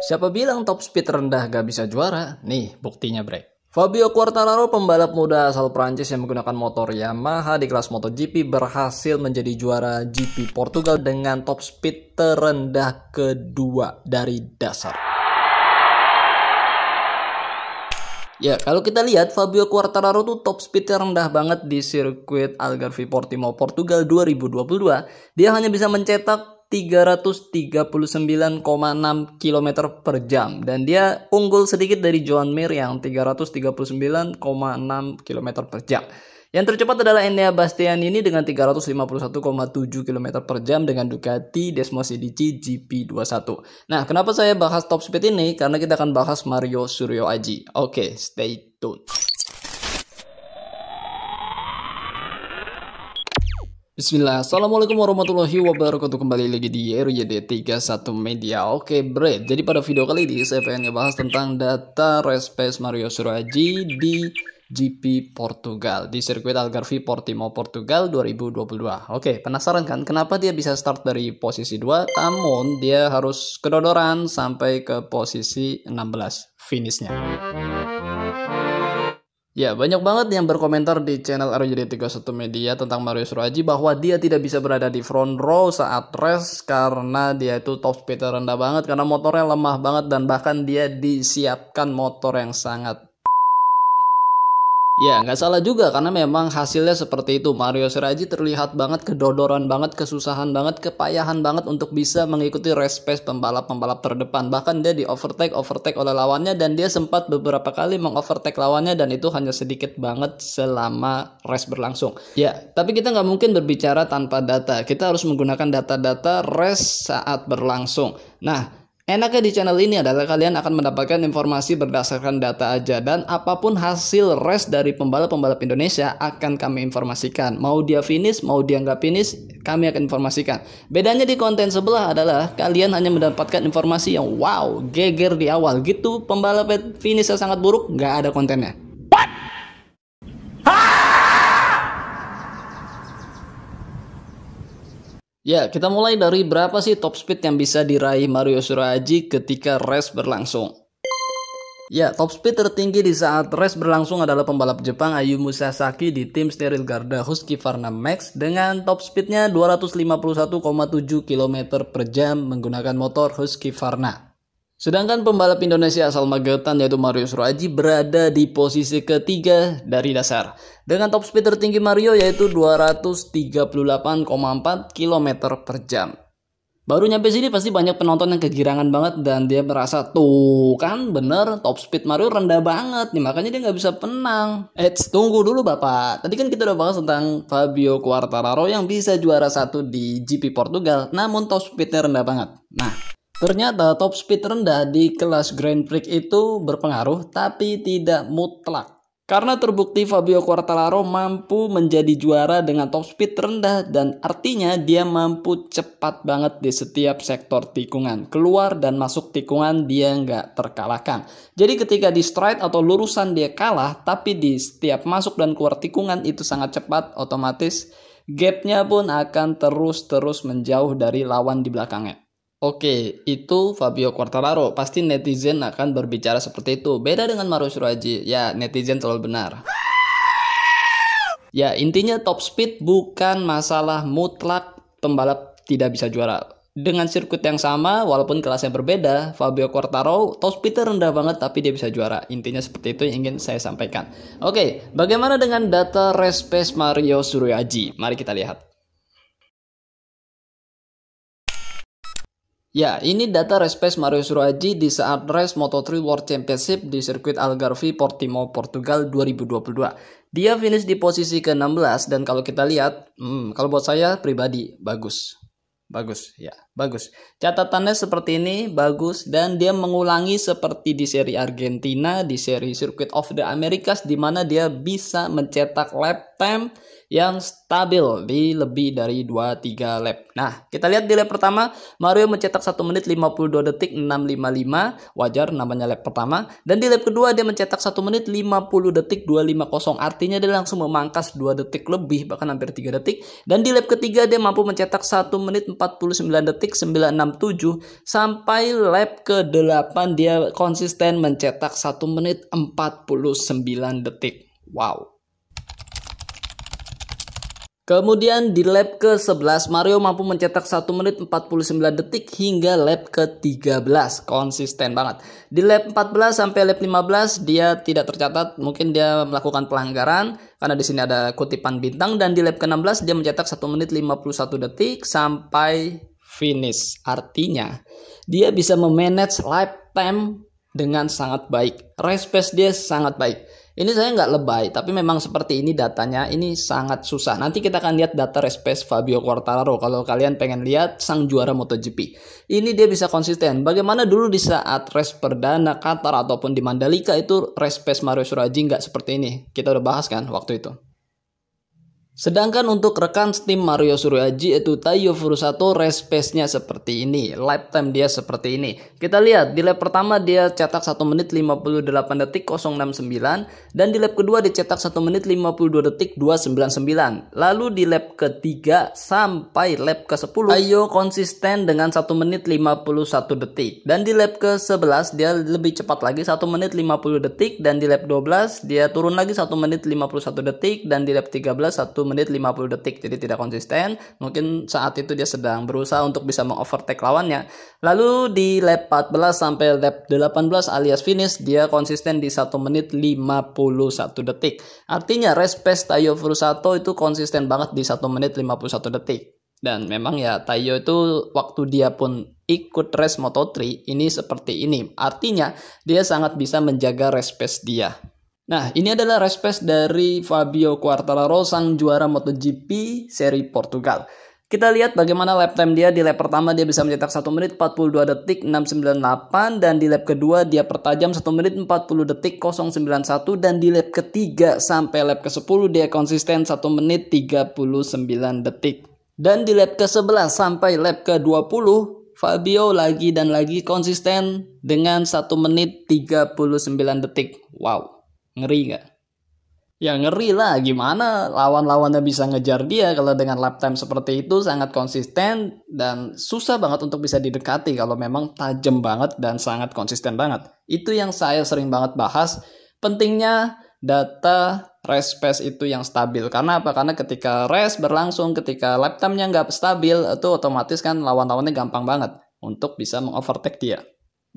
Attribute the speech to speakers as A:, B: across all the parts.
A: Siapa bilang top speed rendah gak bisa juara? Nih buktinya bre. Fabio Quartararo, pembalap muda asal Prancis yang menggunakan motor Yamaha di kelas MotoGP, berhasil menjadi juara GP Portugal dengan top speed terendah kedua dari dasar. Ya, kalau kita lihat Fabio Quartararo tuh top speednya rendah banget di sirkuit Algarve Portimao Portugal 2022. Dia hanya bisa mencetak 339,6 km per jam dan dia unggul sedikit dari Joan Mir yang 339,6 km per jam. Yang tercepat adalah Enea Bastianini dengan 351,7 km per jam dengan Ducati Desmosedici GP21. Nah, kenapa saya bahas top speed ini? Karena kita akan bahas Mario Suryo Aji. Oke, stay tune. Bismillah, assalamualaikum warahmatullahi wabarakatuh. Kembali lagi di RYD31 Media. Oke bre, jadi pada video kali ini saya pengen ngebahas tentang data race pace Mario Suryo Aji di GP Portugal di sirkuit Algarve Portimao Portugal 2022. Oke, penasaran kan kenapa dia bisa start dari posisi 2 namun dia harus kedodoran sampai ke posisi 16 finishnya. Ya, banyak banget yang berkomentar di channel RYD31 Media tentang Mario Suryo Aji bahwa dia tidak bisa berada di front row saat race karena dia itu top speed rendah banget, karena motornya lemah banget dan bahkan dia disiapkan motor yang sangat... Ya, nggak salah juga karena memang hasilnya seperti itu. Mario Suryo Aji terlihat banget kedodoran banget, kesusahan banget, kepayahan banget untuk bisa mengikuti race pace pembalap-pembalap terdepan. Bahkan dia di overtake oleh lawannya dan dia sempat beberapa kali mengovertake lawannya dan itu hanya sedikit banget selama race berlangsung. Ya, tapi kita nggak mungkin berbicara tanpa data. Kita harus menggunakan data-data race saat berlangsung. Nah, enaknya di channel ini adalah kalian akan mendapatkan informasi berdasarkan data aja, dan apapun hasil race dari pembalap-pembalap Indonesia akan kami informasikan. Mau dia finish, mau dia nggak finish, kami akan informasikan. Bedanya di konten sebelah adalah kalian hanya mendapatkan informasi yang wow, geger di awal gitu. Pembalap finishnya sangat buruk, nggak ada kontennya. Ya, kita mulai dari berapa sih top speed yang bisa diraih Mario Suryo Aji ketika race berlangsung. Ya, top speed tertinggi di saat race berlangsung adalah pembalap Jepang Ayumu Sasaki di tim Steril Garda Husqvarna Max dengan top speednya 251,7 km per jam menggunakan motor Husqvarna. Sedangkan pembalap Indonesia asal Magetan yaitu Mario Suryo Aji berada di posisi ketiga dari dasar dengan top speed tertinggi Mario yaitu 238,4 km per jam. Baru nyampe sini pasti banyak penonton yang kegirangan banget dan dia merasa tuh kan bener top speed Mario rendah banget nih, makanya dia nggak bisa menang. Tunggu dulu bapak, tadi kan kita udah bahas tentang Fabio Quartararo yang bisa juara 1 di GP Portugal namun top speednya rendah banget. Nah, ternyata top speed rendah di kelas Grand Prix itu berpengaruh tapi tidak mutlak. Karena terbukti Fabio Quartararo mampu menjadi juara dengan top speed rendah dan artinya dia mampu cepat banget di setiap sektor tikungan. Keluar dan masuk tikungan dia nggak terkalahkan. Jadi ketika di straight atau lurusan dia kalah, tapi di setiap masuk dan keluar tikungan itu sangat cepat, otomatis gapnya pun akan terus menjauh dari lawan di belakangnya. Oke, itu Fabio Quartararo. Pasti netizen akan berbicara seperti itu. Beda dengan Mario Suryo Aji. Ya, netizen selalu benar. Ya, intinya top speed bukan masalah mutlak pembalap tidak bisa juara. Dengan sirkuit yang sama, walaupun kelasnya berbeda, Fabio Quartararo top speednya rendah banget tapi dia bisa juara. Intinya seperti itu yang ingin saya sampaikan. Oke, bagaimana dengan data race pace Mario Suryo Aji? Mari kita lihat. Ya, ini data race pace Mario Suryo Aji di saat race Moto3 World Championship di sirkuit Algarve Portimao Portugal 2022. Dia finish di posisi ke-16 dan kalau kita lihat, kalau buat saya pribadi bagus. Bagus. Catatannya seperti ini, bagus, dan dia mengulangi seperti di seri Argentina, di seri Circuit of the Americas di mana dia bisa mencetak lap time yang stabil di lebih dari 2-3 lap. Nah, kita lihat di lap pertama, Mario mencetak 1 menit 52 detik 655, wajar namanya lap pertama. Dan di lap kedua dia mencetak 1 menit 50 detik 250, artinya dia langsung memangkas 2 detik lebih, bahkan hampir 3 detik. Dan di lap ketiga dia mampu mencetak 1 menit 49 detik detik 967 sampai lap ke-8 dia konsisten mencetak 1 menit 49 detik. Wow. Kemudian di lap ke-11 Mario mampu mencetak 1 menit 49 detik hingga lap ke-13. Konsisten banget. Di lap 14 sampai lap 15 dia tidak tercatat, mungkin dia melakukan pelanggaran karena di sini ada kutipan bintang, dan di lap ke-16 dia mencetak 1 menit 51 detik sampai finish. Artinya dia bisa memanage lap time dengan sangat baik. Race pace dia sangat baik. Ini saya nggak lebay, tapi memang seperti ini datanya, ini sangat susah. Nanti kita akan lihat data race pace Fabio Quartararo kalau kalian pengen lihat sang juara MotoGP. Ini dia bisa konsisten. Bagaimana dulu di saat race perdana Qatar ataupun di Mandalika itu race pace Mario Suryoaji nggak seperti ini. Kita udah bahas kan waktu itu. Sedangkan untuk rekan tim Mario Suryoaji itu Taiyo Furusato, race pace-nya seperti ini, lap time dia seperti ini. Kita lihat di lap pertama dia cetak 1 menit 58 detik 069, dan di lap kedua dicetak 1 menit 52 detik 299. Lalu di lap ketiga sampai lap ke-10 Taiyo konsisten dengan 1 menit 51 detik. Dan di lap ke-11 dia lebih cepat lagi 1 menit 50 detik, dan di lap 12 dia turun lagi 1 menit 51 detik, dan di lap 13 1 menit 50 detik. Jadi tidak konsisten. Mungkin saat itu dia sedang berusaha untuk bisa mengovertake lawannya. Lalu di lap 14 sampai lap 18 alias finish dia konsisten di 1 menit 51 detik. Artinya race pace Taiyo Furusato itu konsisten banget di 1 menit 51 detik. Dan memang ya Taiyo itu waktu dia pun ikut race Moto3 ini seperti ini. Artinya dia sangat bisa menjaga race pace dia. Nah, ini adalah race pace dari Fabio Quartararo, sang juara MotoGP seri Portugal. Kita lihat bagaimana lap time dia. Di lap pertama dia bisa mencetak 1 menit 42 detik 698, dan di lap kedua dia pertajam 1 menit 40 detik 091, dan di lap ketiga sampai lap ke-10 dia konsisten 1 menit 39 detik. Dan di lap ke-11 sampai lap ke-20 Fabio lagi dan lagi konsisten dengan 1 menit 39 detik. Wow. Ngeri nggak? Ya ngeri lah, gimana lawan-lawannya bisa ngejar dia kalau dengan lap time seperti itu, sangat konsisten dan susah banget untuk bisa didekati kalau memang tajam banget dan sangat konsisten banget. Itu yang saya sering banget bahas, pentingnya data race pace itu yang stabil. Karena apa? Karena ketika race berlangsung, ketika lap time-nya nggak stabil, itu otomatis kan lawan-lawannya gampang banget untuk bisa mengovertake dia.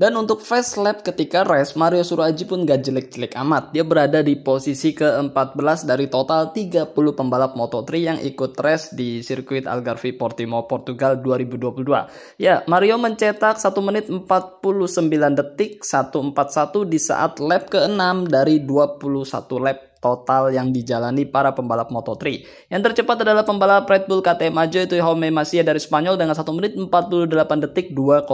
A: Dan untuk fast lap ketika race, Mario Suryoaji pun gak jelek-jelek amat. Dia berada di posisi ke-14 dari total 30 pembalap Moto3 yang ikut race di sirkuit Algarve Portimao Portugal 2022. Ya, Mario mencetak 1 menit 49 detik 141 di saat lap ke-6 dari 21 lap total yang dijalani para pembalap Moto3. Yang tercepat adalah pembalap Red Bull KTM Ajo, itu Jaume Masia dari Spanyol dengan 1 menit 48 detik 201.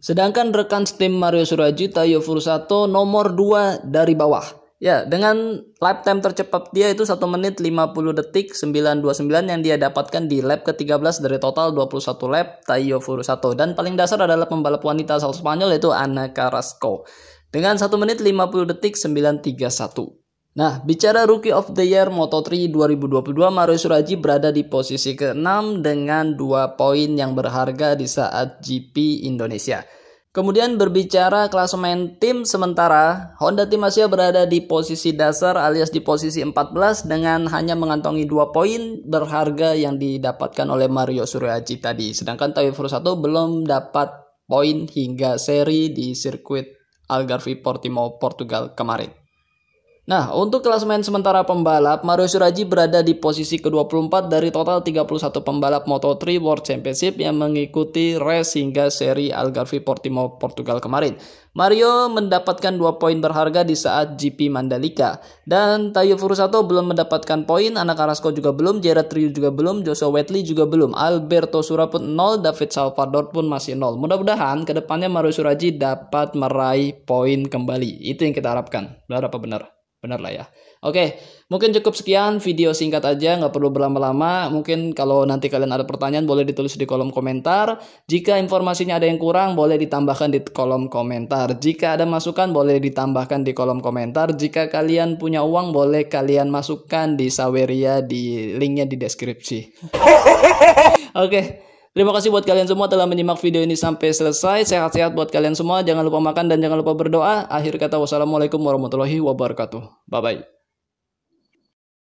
A: Sedangkan rekan tim Mario Suryoaji Taiyo Furusato nomor 2 dari bawah. Ya, dengan lap time tercepat dia itu 1 menit 50 detik 929 yang dia dapatkan di lap ke-13 dari total 21 lap Taiyo Furusato. Dan paling dasar adalah pembalap wanita asal Spanyol yaitu Ana Carrasco dengan 1 menit 50 detik 931. Nah, bicara Rookie of the Year Moto3 2022, Mario Suryoaji berada di posisi ke-6 dengan 2 poin yang berharga di saat GP Indonesia. Kemudian berbicara klasemen tim sementara, Honda Team Asia berada di posisi dasar alias di posisi 14 dengan hanya mengantongi 2 poin berharga yang didapatkan oleh Mario Suryoaji tadi. Sedangkan Taiyo Furusato belum dapat poin hingga seri di sirkuit Algarve Portimao Portugal kemarin. Nah, untuk klasemen sementara pembalap, Mario Suryoaji berada di posisi ke-24 dari total 31 pembalap Moto3 World Championship yang mengikuti race hingga seri Algarve Portimao Portugal kemarin. Mario mendapatkan 2 poin berharga di saat GP Mandalika. Dan Taiyo Furusato belum mendapatkan poin, Ana Carrasco juga belum, Gerard Riu juga belum, Joshua Wheatley juga belum, Alberto Sura pun 0, David Salvador pun masih 0. Mudah-mudahan kedepannya Mario Suryoaji dapat meraih poin kembali. Itu yang kita harapkan. Benar apa benar? Benar lah ya. Oke, mungkin cukup sekian video singkat aja, nggak perlu berlama-lama. Mungkin kalau nanti kalian ada pertanyaan boleh ditulis di kolom komentar. Jika informasinya ada yang kurang boleh ditambahkan di kolom komentar. Jika ada masukan boleh ditambahkan di kolom komentar. Jika kalian punya uang boleh kalian masukkan di Saweria, di linknya di deskripsi. Oke. Terima kasih buat kalian semua telah menyimak video ini sampai selesai. Sehat-sehat buat kalian semua. Jangan lupa makan dan jangan lupa berdoa. Akhir kata, wassalamualaikum warahmatullahi wabarakatuh. Bye-bye.